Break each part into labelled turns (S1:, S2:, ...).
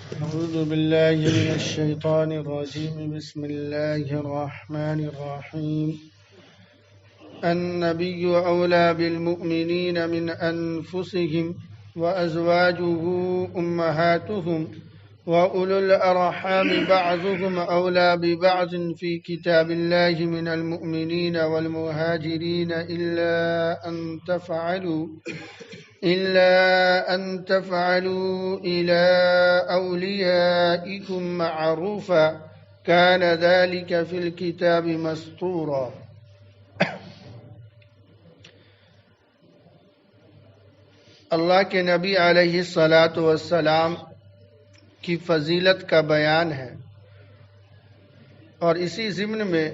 S1: أعوذ بالله من الشيطان الرجيم. بسم الله الرحمن الرحيم. النبي أولى بالمؤمنين من أنفسهم وأزواجه أمهاتهم وأولو الأرحام بعضهم أولى ببعض في كتاب الله من المؤمنين والمهاجرين إلا أن تفعلوا إلى أوليائكم معروفا كان ذلك في الكتاب مسطورا. اللہ کے نبی علیہ الصلاۃ والسلام کی فضیلت کا بیان ہے، اور اسی ضمن میں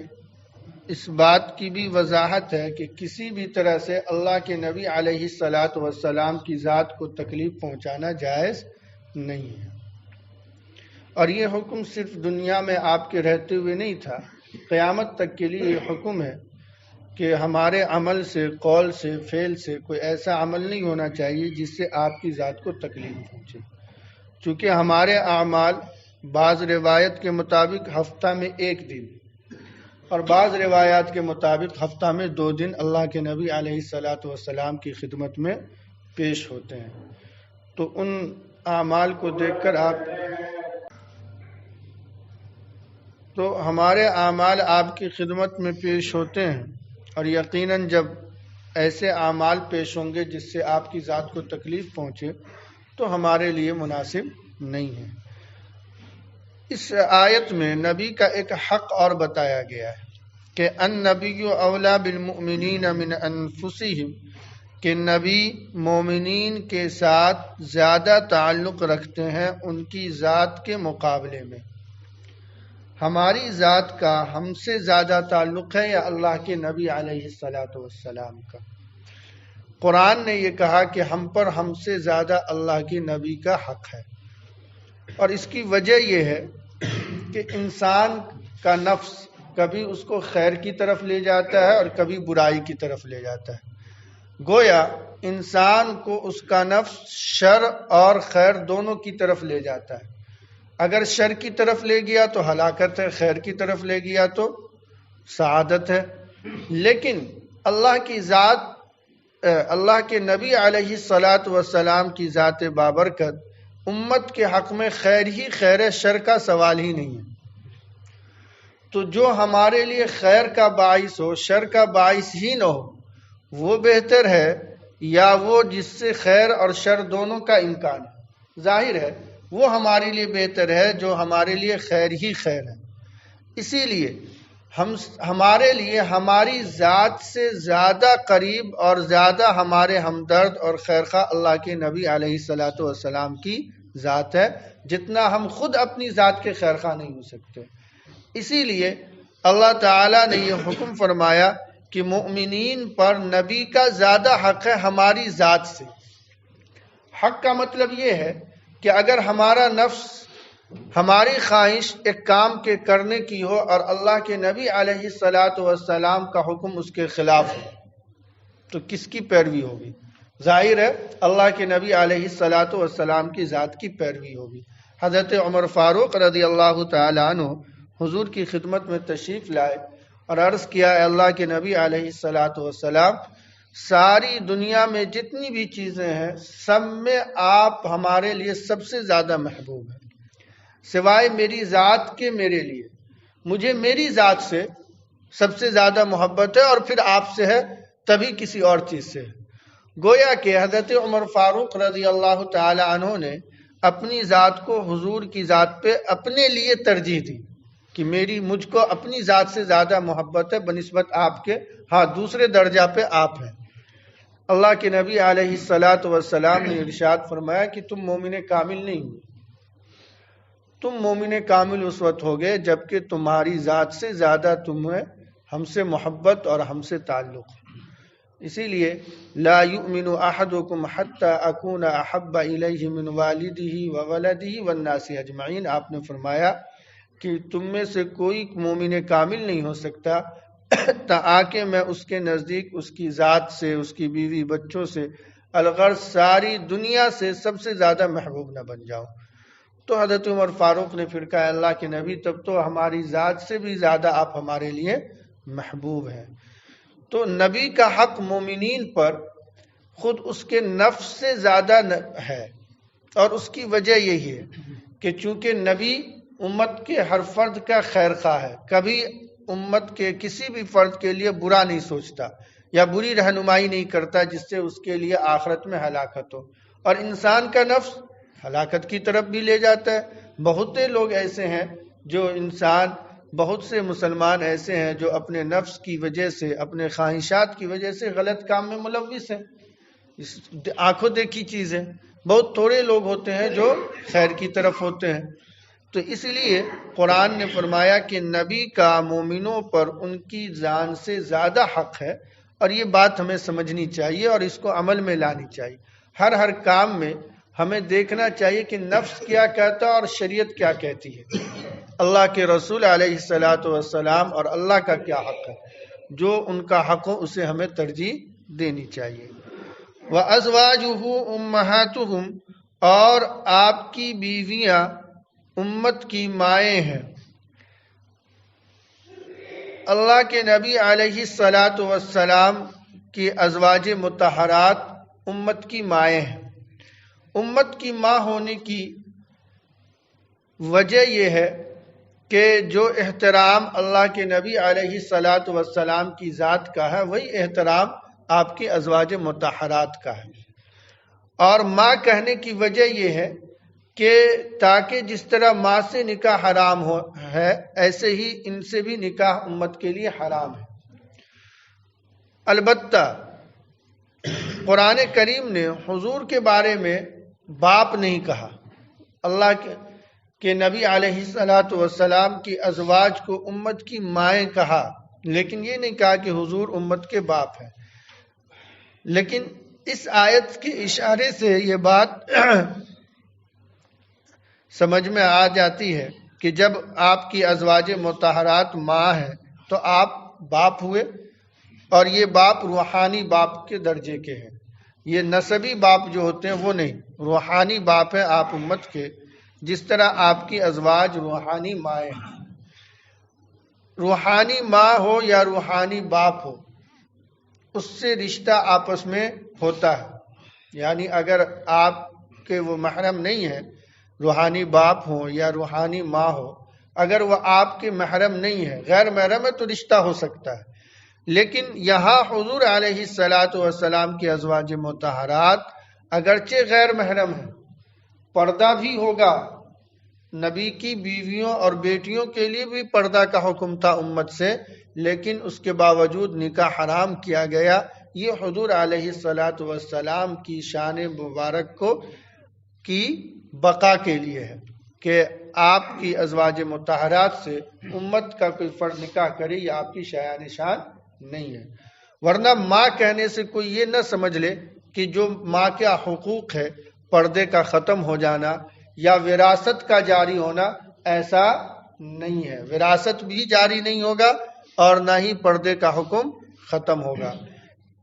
S1: اس بات کی بھی وضاحت ہے کہ کسی بھی طرح سے اللہ کے نبی علیہ الصلاۃ والسلام کی ذات کو تکلیف پہنچانا جائز نہیں ہے۔ اور یہ حکم صرف دنیا میں آپ کے رہتے ہوئے نہیں تھا، قیامت تک کے لیے یہ حکم ہے کہ ہمارے عمل سے، قول سے، فعل سے کوئی ایسا عمل نہیں ہونا چاہیے جس سے آپ کی ذات کو تکلیف پہنچے، چونکہ ہمارے اعمال بعض روایت کے مطابق ہفتہ میں 1 دن اور بعض روایات کے مطابق ہفتہ میں 2 دن اللہ کے نبی علیہ الصلاۃ والسلام کی خدمت میں پیش ہوتے ہیں۔ تو ان اعمال کو دیکھ کر تو ہمارے اعمال آپ کی خدمت میں پیش ہوتے ہیں، اور یقیناً جب ایسے اعمال پیش ہوں گے جس سے آپ کی ذات کو تکلیف پہنچے تو ہمارے لیے مناسب نہیں ہے۔ اس آیت میں نبی کا ایک حق اور بتایا گیا ہے کہ النبی اولا بالمؤمنین من انفسہم، کہ نبی مومنین کے ساتھ زیادہ تعلق رکھتے ہیں ان کی ذات کے مقابلے میں۔ ہماری ذات کا ہم سے زیادہ تعلق ہے یا اللہ کے نبی علیہ الصلاۃ والسلام کا؟ قرآن نے یہ کہا کہ ہم پر ہم سے زیادہ اللہ کے نبی کا حق ہے، اور اس کی وجہ یہ ہے کہ انسان کا نفس کبھی اس کو خیر کی طرف لے جاتا ہے اور کبھی برائی کی طرف لے جاتا ہے۔ گویا انسان کو اس کا نفس شر اور خیر دونوں کی طرف لے جاتا ہے۔ اگر شر کی طرف لے گیا تو ہلاکت ہے، خیر کی طرف لے گیا تو سعادت ہے۔ لیکن اللہ کی ذات، اللہ کے نبی علیہ الصلاۃ والسلام کی ذات بابرکت امت کے حق میں خیر ہی خیر ہے، شر کا سوال ہی نہیں ہے۔ تو جو ہمارے لیے خیر کا باعث ہو، شر کا باعث ہی نہ ہو، وہ بہتر ہے یا وہ جس سے خیر اور شر دونوں کا امکان ہے؟ ظاہر ہے وہ ہمارے لیے بہتر ہے جو ہمارے لیے خیر ہی خیر ہے۔ اسی لیے ہمارے لیے ہماری ذات سے زیادہ قریب اور زیادہ ہمارے ہمدرد اور خیرخواہ اللہ کے نبی علیہ الصلاۃ والسلام کی ذات ہے، جتنا ہم خود اپنی ذات کے خیرخواہ نہیں ہو سکتے۔ اسی لیے اللہ تعالیٰ نے یہ حکم فرمایا کہ مومنین پر نبی کا زیادہ حق ہے ہماری ذات سے۔ حق کا مطلب یہ ہے کہ اگر ہمارا نفس، ہماری خواہش ایک کام کے کرنے کی ہو اور اللہ کے نبی علیہ الصلاۃ والسلام کا حکم اس کے خلاف ہو تو کس کی پیروی ہوگی؟ ظاہر ہے اللہ کے نبی علیہ الصلاۃ والسلام کی ذات کی پیروی ہوگی۔ حضرت عمر فاروق رضی اللہ تعالیٰ عنہ حضور کی خدمت میں تشریف لائے اور عرض کیا، اے اللہ کے نبی علیہ الصلاۃ والسلام، ساری دنیا میں جتنی بھی چیزیں ہیں سب میں آپ ہمارے لیے سب سے زیادہ محبوب ہیں، سوائے میری ذات کے میرے لیے مجھے میری ذات سے سب سے زیادہ محبت ہے، اور پھر آپ سے ہے، تبھی کسی اور چیز سے ہے۔ گویا کہ حضرت عمر فاروق رضی اللہ تعالی عنہ نے اپنی ذات کو حضور کی ذات پہ اپنے لیے ترجیح دی کہ مجھ کو اپنی ذات سے زیادہ محبت ہے بنسبت آپ کے، ہاں دوسرے درجہ پہ آپ ہیں۔ اللہ کے نبی علیہ الصلاۃ والسلام نے ارشاد فرمایا کہ تم مومن کامل نہیں ہوئے، تم مومن کامل اس وقت ہو گئے جبکہ تمہاری ذات سے زیادہ تمہیں ہم سے محبت اور ہم سے تعلق ہے۔ اسی لیے لا یؤمن احدکم حتی اکون احب الیہ من والدہ وولدہ والناس اجمعین، آپ نے فرمایا کہ تم میں سے کوئی مومن کامل نہیں ہو سکتا تاکہ میں اس کے نزدیک اس کی ذات سے، اس کی بیوی بچوں سے، الغرض ساری دنیا سے سب سے زیادہ محبوب نہ بن جاؤں۔ تو حضرت عمر فاروق نے پھر کہا اللہ کے نبی تب تو ہماری ذات سے بھی زیادہ آپ ہمارے لیے محبوب ہیں۔ تو نبی کا حق مومنین پر خود اس کے نفس سے زیادہ ہے، اور اس کی وجہ یہی ہے کہ چونکہ نبی امت کے ہر فرد کا خیر خواہ ہے، کبھی امت کے کسی بھی فرد کے لیے برا نہیں سوچتا یا بری رہنمائی نہیں کرتا جس سے اس کے لیے آخرت میں ہلاکت ہو، اور انسان کا نفس ہلاکت کی طرف بھی لے جاتا ہے۔ بہت سے لوگ ایسے ہیں جو بہت سے مسلمان ایسے ہیں جو اپنے نفس کی وجہ سے، اپنے خواہشات کی وجہ سے غلط کام میں ملوث ہیں، آنکھوں دیکھی چیز ہے۔ بہت تھوڑے لوگ ہوتے ہیں جو خیر کی طرف ہوتے ہیں۔ تو اس لیے قرآن نے فرمایا کہ نبی کا مومنوں پر ان کی جان سے زیادہ حق ہے، اور یہ بات ہمیں سمجھنی چاہیے اور اس کو عمل میں لانی چاہیے۔ ہر کام میں ہمیں دیکھنا چاہیے کہ نفس کیا کہتا ہے اور شریعت کیا کہتی ہے، اللہ کے رسول علیہ الصلاۃ والسلام اور اللہ کا کیا حق ہے۔ جو ان کا حق ہو اسے ہمیں ترجیح دینی چاہیے۔ وَأَزْوَاجُهُ أُمَّهَاتُهُمْ، اور آپ کی بیویاں امت کی مائیں ہیں۔ اللہ کے نبی علیہ الصلاۃ والسلام کی ازواج مطہرات امت کی مائیں ہیں۔ امت کی ماں ہونے کی وجہ یہ ہے کہ جو احترام اللہ کے نبی علیہ الصلاۃ والسلام کی ذات کا ہے وہی احترام آپ کی ازواج مطہرات کا ہے۔ اور ماں کہنے کی وجہ یہ ہے کہ تاکہ جس طرح ماں سے نکاح حرام ہے ایسے ہی ان سے بھی نکاح امت کے لیے حرام ہے۔ البتہ قرآن کریم نے حضور کے بارے میں باپ نہیں کہا، اللہ کے نبی علیہ الصلاۃ والسلام کی ازواج کو امت کی مائیں کہا، لیکن یہ نہیں کہا کہ حضور امت کے باپ ہیں۔ لیکن اس آیت کے اشارے سے یہ بات سمجھ میں آ جاتی ہے کہ جب آپ کی ازواج مطہرات ماں ہیں تو آپ باپ ہوئے، اور یہ باپ روحانی باپ کے درجے کے ہیں، یہ نسبی باپ جو ہوتے ہیں وہ نہیں، روحانی باپ ہیں آپ امت کے، جس طرح آپ کی ازواج روحانی مائیں ہیں۔ روحانی ماں ہو یا روحانی باپ ہو، اس سے رشتہ آپس میں ہوتا ہے، یعنی اگر آپ کے وہ محرم نہیں ہیں، روحانی باپ ہو یا روحانی ماں ہو، اگر وہ آپ کے محرم نہیں ہے، غیر محرم ہے، تو رشتہ ہو سکتا ہے۔ لیکن یہاں حضور علیہ الصلاۃ والسلام کی ازواج مطہرات اگرچہ غیر محرم ہیں، پردہ بھی ہوگا، نبی کی بیویوں اور بیٹیوں کے لیے بھی پردہ کا حکم تھا امت سے، لیکن اس کے باوجود نکاح حرام کیا گیا۔ یہ حضور علیہ الصلاۃ والسلام کی شان مبارک کی بقا کے لیے ہے کہ آپ کی ازواج مطہرات سے امت کا کوئی فرد نکاح کرے، یہ آپ کی شایان شان نہیں ہے۔ ورنہ ماں کہنے سے کوئی یہ نہ سمجھ لے کہ جو ماں کا حقوق ہے، پردے کا ختم ہو جانا یا وراثت کا جاری ہونا، ایسا نہیں ہے۔ وراثت بھی جاری نہیں ہوگا اور نہ ہی پردے کا حکم ختم ہوگا۔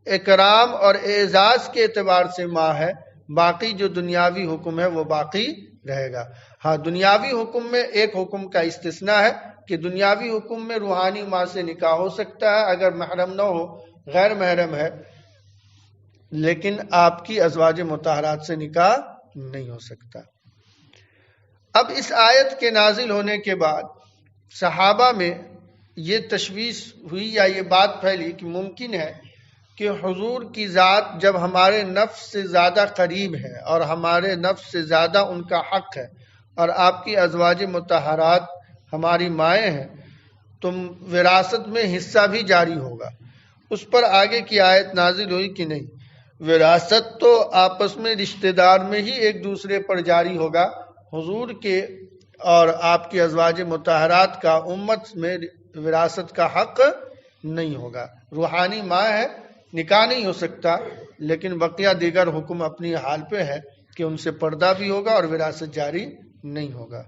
S1: اکرام اور اعزاز کے اعتبار سے ماں ہے، باقی جو دنیاوی حکم ہے وہ باقی رہے گا۔ ہاں، دنیاوی حکم میں ایک حکم کا استثناء ہے کہ دنیاوی حکم میں روحانی ماں سے نکاح ہو سکتا ہے اگر محرم نہ ہو، غیر محرم ہے، لیکن آپ کی ازواج مطہرات سے نکاح نہیں ہو سکتا۔ اب اس آیت کے نازل ہونے کے بعد صحابہ میں یہ تشویش ہوئی یا یہ بات پھیلی کہ ممکن ہے کہ حضور کی ذات جب ہمارے نفس سے زیادہ قریب ہے اور ہمارے نفس سے زیادہ ان کا حق ہے، اور آپ کی ازواج مطہرات ہماری مائیں ہیں، تو وراثت میں حصہ بھی جاری ہوگا۔ اس پر آگے کی آیت نازل ہوئی کہ نہیں، وراثت تو آپس میں رشتہ دار میں ہی ایک دوسرے پر جاری ہوگا، حضور کے اور آپ کی ازواج مطہرات کا امت میں وراثت کا حق نہیں ہوگا۔ روحانی ماں ہے، نکاح نہیں ہو سکتا، لیکن بقیہ دیگر حکم اپنی حال پہ ہے کہ ان سے پردہ بھی ہوگا اور وراثت جاری نہیں ہوگا۔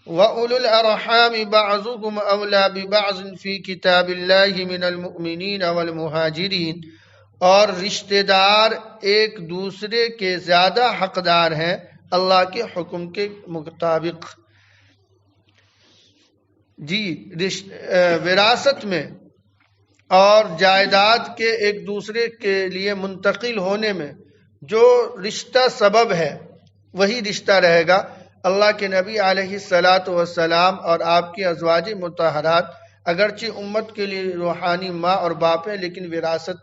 S1: وَأُولُو الْأَرْحَامِ بَعْضُهُمْ أَوْلَىٰ بِبَعْضٍ فِي كِتَابِ اللَّهِ مِنَ الْمُؤْمِنِينَ وَالْمُهَاجِرِينَ، اور رشتہ دار ایک دوسرے کے زیادہ حقدار ہیں اللہ کے حکم کے مطابق۔ جی وراثت میں اور جائیداد کے ایک دوسرے کے لیے منتقل ہونے میں جو رشتہ سبب ہے وہی رشتہ رہے گا۔ اللہ کے نبی علیہ الصلاۃ والسلام اور آپ کی ازواج مطہرات اگرچہ امت کے لیے روحانی ماں اور باپ ہیں، لیکن وراثت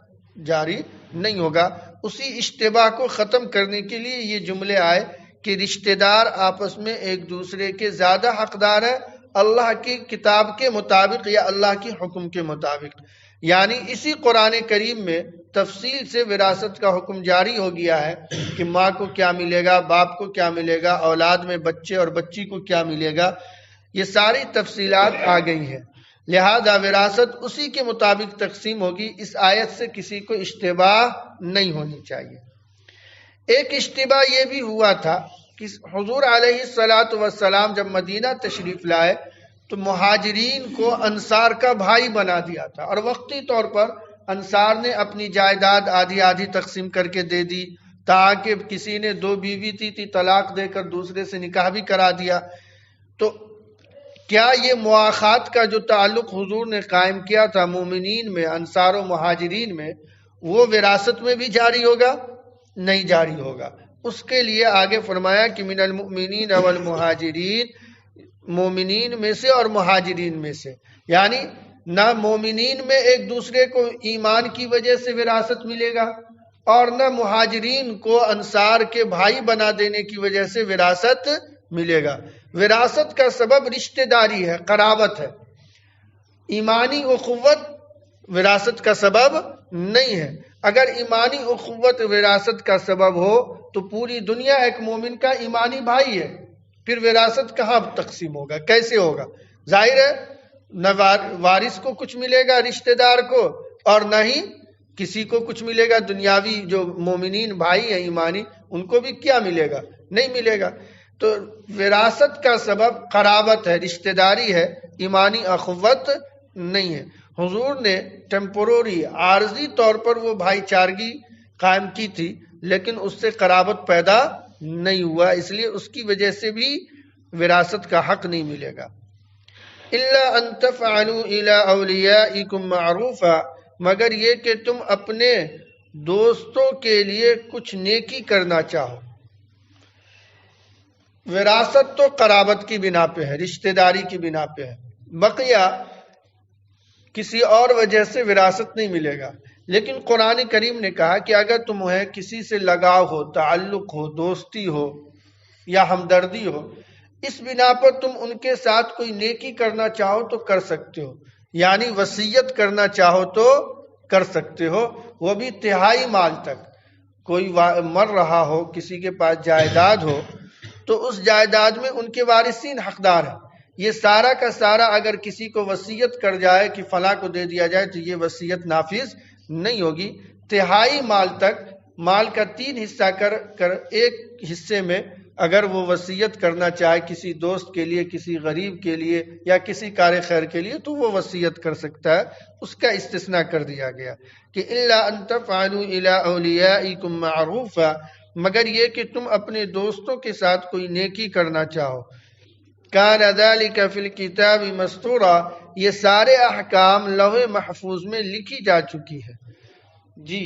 S1: جاری نہیں ہوگا۔ اسی اشتباہ کو ختم کرنے کے لیے یہ جملے آئے کہ رشتہ دار آپس میں ایک دوسرے کے زیادہ حقدار ہیں اللہ کی کتاب کے مطابق یا اللہ کے حکم کے مطابق۔ یعنی اسی قرآن کریم میں تفصیل سے وراثت کا حکم جاری ہو گیا ہے کہ ماں کو کیا ملے گا، باپ کو کیا ملے گا، اولاد میں بچے اور بچی کو کیا ملے گا، یہ ساری تفصیلات آ گئی ہیں۔ لہذا وراثت اسی کے مطابق تقسیم ہوگی۔ اس آیت سے کسی کو اشتباہ نہیں ہونی چاہیے۔ ایک اشتباہ یہ بھی ہوا تھا کہ حضور علیہ الصلاۃ والسلام جب مدینہ تشریف لائے تو مہاجرین کو انصار کا بھائی بنا دیا تھا، اور وقتی طور پر انصار نے اپنی جائیداد آدھی آدھی تقسیم کر کے دے دی، تاکہ کسی نے 2 بیوی تھی طلاق دے کر دوسرے سے نکاح بھی کرا دیا۔ تو کیا یہ مواخات کا جو تعلق حضور نے قائم کیا تھا مومنین میں، انصار و مہاجرین میں، وہ وراثت میں بھی جاری ہوگا؟ نہیں جاری ہوگا۔ اس کے لیے آگے فرمایا کہ من المؤمنین والمہاجرین، مومنین میں سے اور مہاجرین میں سے، یعنی نہ مومنین میں ایک دوسرے کو ایمان کی وجہ سے وراثت ملے گا، اور نہ مہاجرین کو انصار کے بھائی بنا دینے کی وجہ سے وراثت ملے گا۔ وراثت کا سبب رشتہ داری ہے، قرابت ہے۔ ایمانی اخوت وراثت کا سبب نہیں ہے۔ اگر ایمانی اخوت وراثت کا سبب ہو تو پوری دنیا ایک مومن کا ایمانی بھائی ہے، پھر وراثت کہاں تقسیم ہوگا، کیسے ہوگا؟ ظاہر ہے نہ وارث کو کچھ ملے گا رشتہ دار کو، اور نہ ہی کسی کو کچھ ملے گا دنیاوی جو مومنین بھائی ہیں ایمانی، ان کو بھی کیا ملے گا؟ نہیں ملے گا۔ تو وراثت کا سبب قرابت ہے، رشتہ داری ہے، ایمانی اخوت نہیں ہے۔ حضور نے ٹیمپورری عارضی طور پر وہ بھائی چارگی قائم کی تھی، لیکن اس سے قرابت پیدا نہیں ہوا، اس لیے اس کی وجہ سے بھی وراثت کا حق نہیں ملے گا۔ الا ان تفعلوا الى اولیائکم معروفا، مگر یہ کہ تم اپنے دوستوں کے لیے کچھ نیکی کرنا چاہو۔ وراثت تو قرابت کی بنا پہ ہے، رشتہ داری کی بنا پہ ہے، بقیہ کسی اور وجہ سے وراثت نہیں ملے گا۔ لیکن قرآن کریم نے کہا کہ اگر تمہیں کسی سے لگاؤ ہو، تعلق ہو، دوستی ہو یا ہمدردی ہو، اس بنا پر تم ان کے ساتھ کوئی نیکی کرنا چاہو تو کر سکتے ہو، یعنی وصیت کرنا چاہو تو کر سکتے ہو، وہ بھی تہائی مال تک۔ کوئی مر رہا ہو، کسی کے پاس جائیداد ہو، تو اس جائیداد میں ان کے وارثین حقدار ہیں۔ یہ سارا کا سارا اگر کسی کو وصیت کر جائے کہ فلاں کو دے دیا جائے تو یہ وصیت نافذ نہیں ہوگی۔ تہائی مال تک، مال کا 3 حصہ کر ایک حصے میں اگر وہ وصیت کرنا چاہے کسی دوست کے لیے، کسی غریب کے لیے یا کسی کار خیر کے لیے تو وہ وصیت کر سکتا ہے، اس کا استثناء کر دیا گیا کہ الا ان تفعلوا الى اولیائکم معروفا، مگر یہ کہ تم اپنے دوستوں کے ساتھ کوئی نیکی کرنا چاہو۔ کان ذلک فی الکتاب مسطورا، یہ سارے احکام لوح محفوظ میں لکھی جا چکی ہے۔ جی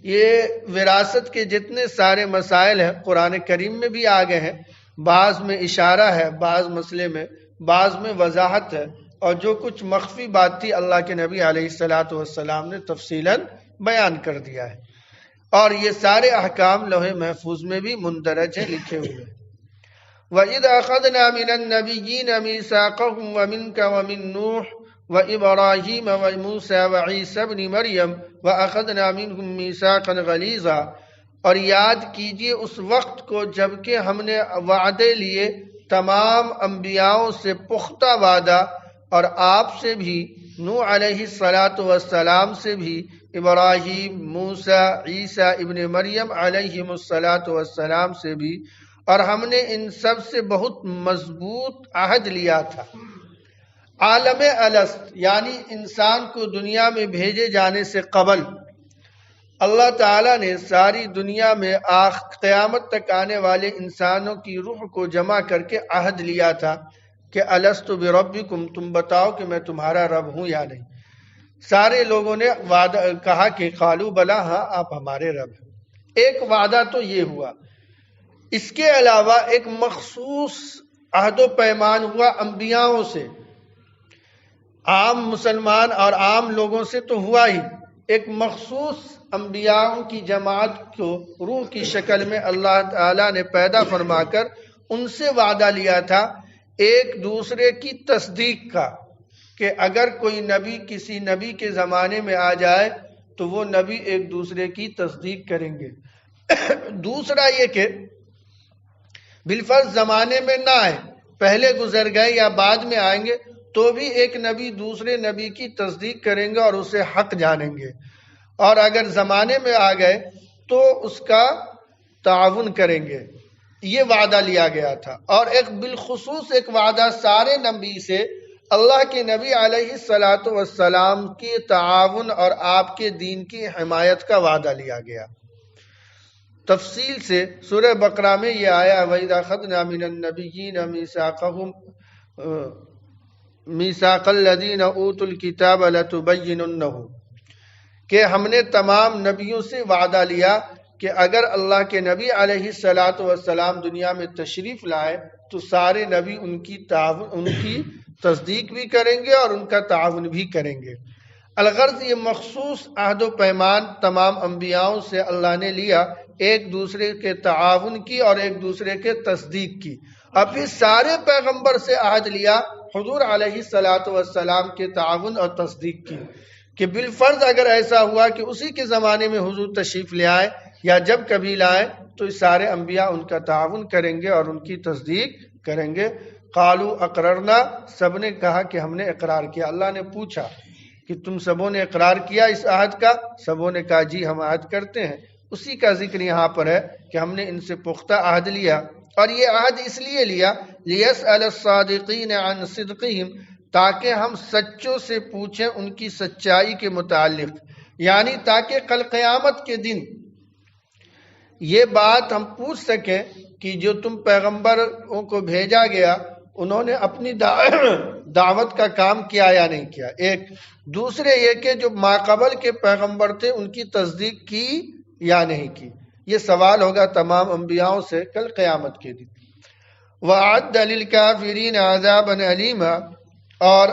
S1: یہ وراثت کے جتنے سارے مسائل ہیں قرآن کریم میں بھی آ گئے ہیں، بعض میں اشارہ ہے، بعض مسئلے میں، بعض میں وضاحت ہے، اور جو کچھ مخفی بات تھی اللہ کے نبی علیہ الصلاۃ والسلام نے تفصیلاً بیان کر دیا ہے، اور یہ سارے احکام لوح محفوظ میں بھی مندرج ہیں، لکھے ہوئے ہیں۔ وَإِذْ أَخَذْنَا مِنَ النَّبِيِّينَ مِيثَاقَهُمْ وَمِنْكَ وَمِن نُوحٍ وَإِبْرَاهِيمَ وَمُوسَىٰ وَعِيسَىٰ ابْنِ مَرْيَمَ وَأَخَذْنَا مِنْهُم مِّيثَاقًا غَلِيظًا، اور یاد کیجئے اس وقت کو جبکہ ہم نے وعدے لیے تمام انبیاؤں سے پختہ وعدہ، اور آپ سے بھی، نوح علیہ السلام سے بھی، ابراہیم، موسیٰ، عیسیٰ ابن مریم علیہ السلام سے بھی، اور ہم نے ان سب سے بہت مضبوط عہد لیا تھا۔ عالم الست یعنی انسان کو دنیا میں بھیجے جانے سے قبل اللہ تعالیٰ نے ساری دنیا میں قیامت تک آنے والے انسانوں کی روح کو جمع کر کے عہد لیا تھا کہ الست بربکم، تم بتاؤ کہ میں تمہارا رب ہوں یا نہیں۔ سارے لوگوں نے وعدہ کہا کہ قالوا بلا، ہاں آپ ہمارے رب ہیں۔ ایک وعدہ تو یہ ہوا، اس کے علاوہ ایک مخصوص عہد و پیمان ہوا انبیاءوں سے، عام مسلمان اور عام لوگوں سے تو ہوا ہی، ایک مخصوص انبیاءوں کی جماعت کو روح کی شکل میں اللہ تعالیٰ نے پیدا فرما کر ان سے وعدہ لیا تھا ایک دوسرے کی تصدیق کا، کہ اگر کوئی نبی کسی نبی کے زمانے میں آ جائے تو وہ نبی ایک دوسرے کی تصدیق کریں گے۔ دوسرا یہ کہ بالفرض زمانے میں نہ آئے، پہلے گزر گئے یا بعد میں آئیں گے تو بھی ایک نبی دوسرے نبی کی تصدیق کریں گے اور اسے حق جانیں گے، اور اگر زمانے میں آ گئے تو اس کا تعاون کریں گے۔ یہ وعدہ لیا گیا تھا۔ اور ایک بالخصوص ایک وعدہ سارے نبی سے اللہ کے نبی علیہ الصلاۃ والسلام کی تعاون اور آپ کے دین کی حمایت کا وعدہ لیا گیا۔ تفصیل سے سورہ بقرہ میں یہ آیا وَإِذَا أَخَذْنَا مِنَ النَّبِيِّينَ مِيثَاقَ الَّذِينَ أُوتُوا الْكِتَابَ لَتُبَيِّنُنَّهُ، کہ ہم نے تمام نبیوں سے وعدہ لیا کہ اگر اللہ کے نبی علیہ الصلاۃ والسلام دنیا میں تشریف لائے تو سارے نبی ان کی تصدیق بھی کریں گے اور ان کا تعاون بھی کریں گے۔ الغرض یہ مخصوص عہد و پیمان تمام انبیاؤں سے اللہ نے لیا، ایک دوسرے کے تعاون کی اور ایک دوسرے کے تصدیق کی، اور پھر سارے پیغمبر سے عہد لیا حضور علیہ الصلاۃ والسلام کے تعاون اور تصدیق کی، کہ بالفرض اگر ایسا ہوا کہ اسی کے زمانے میں حضور تشریف لے آئے یا جب کبھی لائے تو سارے انبیاء ان کا تعاون کریں گے اور ان کی تصدیق کریں گے۔ قالوا اقررنا، سب نے کہا کہ ہم نے اقرار کیا۔ اللہ نے پوچھا کہ تم سبوں نے اقرار کیا اس عہد کا؟ سبوں نے کہا جی ہم عہد کرتے ہیں۔ اسی کا ذکر یہاں پر ہے کہ ہم نے ان سے پختہ عہد لیا، اور یہ عہد اس لیے لیا لِيَسْأَلَ الصَّادِقِينَ عَنْ صِدْقِهِمْ، تاکہ ہم سچوں سے پوچھیں ان کی سچائی کے متعلق، یعنی تاکہ کل قیامت کے دن یہ بات ہم پوچھ سکیں کہ جو تم پیغمبروں کو بھیجا گیا انہوں نے اپنی دعوت کا کام کیا یا نہیں کیا، ایک۔ دوسرے یہ کہ جو ماقبل کے پیغمبر تھے ان کی تصدیق کی یا نہیں کی۔ یہ سوال ہوگا تمام انبیاؤں سے کل قیامت کے دن۔ وَأَعَدَّ لِلْكَافِرِينَ عَذَابًا أَلِيمًا، اور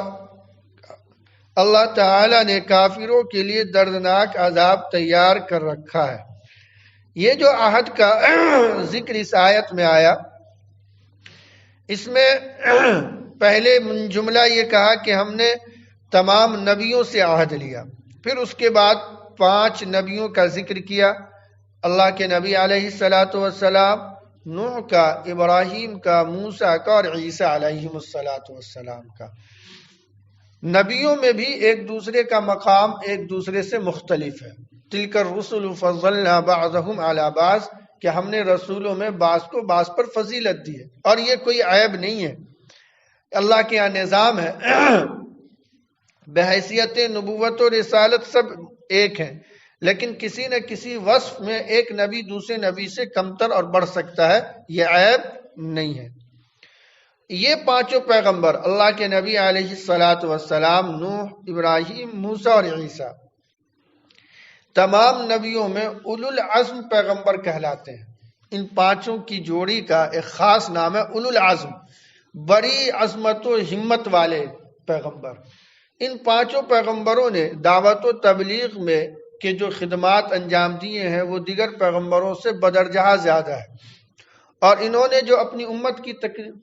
S1: اللہ تعالی نے کافروں کے لیے دردناک عذاب تیار کر رکھا ہے۔ یہ جو عہد کا ذکر اس آیت میں آیا، اس میں پہلے جملہ یہ کہا کہ ہم نے تمام نبیوں سے عہد لیا، پھر اس کے بعد 5 نبیوں کا ذکر کیا، اللہ کے نبی علیہ الصلاۃ والسلام، نوح کا، ابراہیم کا، موسیٰ کا اور عیسیٰ علیہ الصلاۃ والسلام کا۔ نبیوں میں بھی ایک دوسرے کا مقام ایک دوسرے سے مختلف ہے۔ تلک الرسل فضلنا بعضهم علی بعض، کہ ہم نے رسولوں میں بعض کو بعض پر فضیلت دی ہے، اور یہ کوئی عیب نہیں ہے، اللہ کے یہاں نظام ہے۔ بحیثیت نبوت و رسالت سب ایک ہیں، لیکن کسی نہ کسی وصف میں ایک نبی دوسرے نبی سے کمتر اور بڑھ سکتا ہے، یہ عیب نہیں ہے۔ یہ 5 پیغمبر اللہ کے نبی علیہ الصلاۃ والسلام، نوح، ابراہیم، موسیٰ اور عیسیٰ، تمام نبیوں میں اولو العزم پیغمبر کہلاتے ہیں۔ ان 5 کی جوڑی کا ایک خاص نام ہے اولو العزم، بڑی عظمت و ہمت والے پیغمبر۔ ان 5 پیغمبروں نے دعوت و تبلیغ میں کہ جو خدمات انجام دیے ہیں وہ دیگر پیغمبروں سے بدرجہ زیادہ ہے، اور انہوں نے جو اپنی امت کی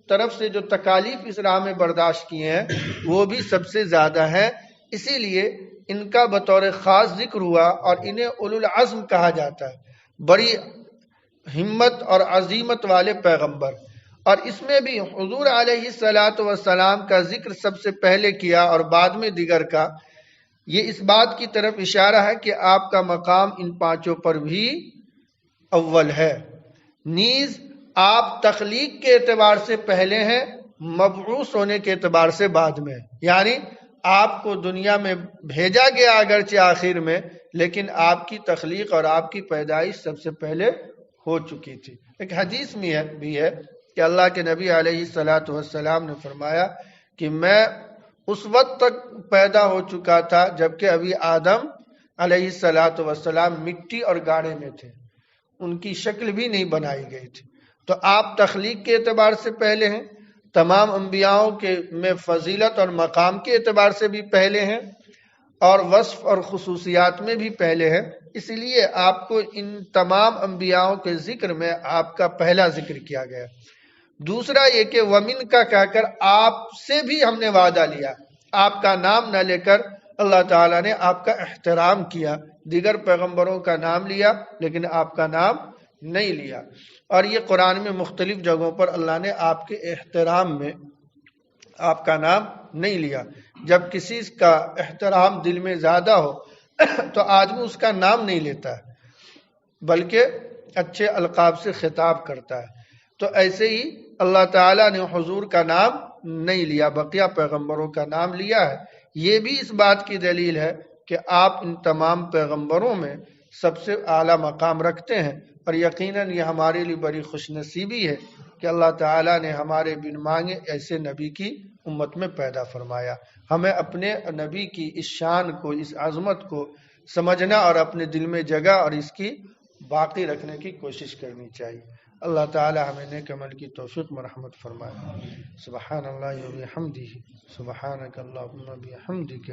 S1: طرف سے جو تکالیف اس راہ میں برداشت کیے ہیں وہ بھی سب سے زیادہ ہیں، اسی لیے ان کا بطور خاص ذکر ہوا اور انہیں اولو العزم کہا جاتا ہے، بڑی ہمت اور عظیمت والے پیغمبر۔ اور اس میں بھی حضور علیہ الصلاۃ والسلام کا ذکر سب سے پہلے کیا اور بعد میں دیگر کا، یہ اس بات کی طرف اشارہ ہے کہ آپ کا مقام ان 5 پر بھی اول ہے۔ نیز آپ تخلیق کے اعتبار سے پہلے ہیں، مبعوث ہونے کے اعتبار سے بعد میں، یعنی آپ کو دنیا میں بھیجا گیا اگرچہ آخر میں، لیکن آپ کی تخلیق اور آپ کی پیدائش سب سے پہلے ہو چکی تھی۔ ایک حدیث میں بھی ہے کہ اللہ کے نبی علیہ الصلاۃ والسلام نے فرمایا کہ میں اس وقت تک پیدا ہو چکا تھا جبکہ ابھی آدم علیہ الصلاۃ والسلام مٹی اور گاڑے میں تھے، ان کی شکل بھی نہیں بنائی گئی تھی۔ تو آپ تخلیق کے اعتبار سے پہلے ہیں، تمام انبیاءوں کے میں فضیلت اور مقام کے اعتبار سے بھی پہلے ہیں، اور وصف اور خصوصیات میں بھی پہلے ہیں، اس لیے آپ کو ان تمام انبیاءوں کے ذکر میں آپ کا پہلا ذکر کیا گیا۔ دوسرا یہ کہ ومن کا کہہ کر آپ سے بھی ہم نے وعدہ لیا، آپ کا نام نہ لے کر اللہ تعالیٰ نے آپ کا احترام کیا، دیگر پیغمبروں کا نام لیا لیکن آپ کا نام نہیں لیا۔ اور یہ قرآن میں مختلف جگہوں پر اللہ نے آپ کے احترام میں آپ کا نام نہیں لیا۔ جب کسی کا احترام دل میں زیادہ ہو تو آدمی اس کا نام نہیں لیتا ہے بلکہ اچھے القاب سے خطاب کرتا ہے۔ تو ایسے ہی اللہ تعالیٰ نے حضور کا نام نہیں لیا، بقیہ پیغمبروں کا نام لیا ہے۔ یہ بھی اس بات کی دلیل ہے کہ آپ ان تمام پیغمبروں میں سب سے اعلیٰ مقام رکھتے ہیں، اور یقیناً یہ ہمارے لیے بڑی خوش نصیبی ہے کہ اللہ تعالیٰ نے ہمارے بن مانگے ایسے نبی کی امت میں پیدا فرمایا۔ ہمیں اپنے نبی کی اس شان کو، اس عظمت کو سمجھنا اور اپنے دل میں جگہ اور اس کی باقی رکھنے کی کوشش کرنی چاہیے۔ اللہ تعالی ہمیں نیک عمل کی توفیق مرحمت فرمائے۔ سبحان اللہ و بحمدہ، سبحانک اللہم بحمدک،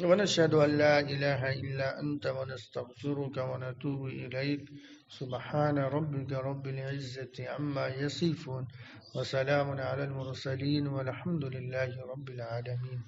S1: ونشہد ان لا الہ الا انت ونستغفرک ونتوب الیک۔ سبحان ربک رب العزة عما یصفون، وسلام علی المرسلین، والحمد للہ رب العالمین۔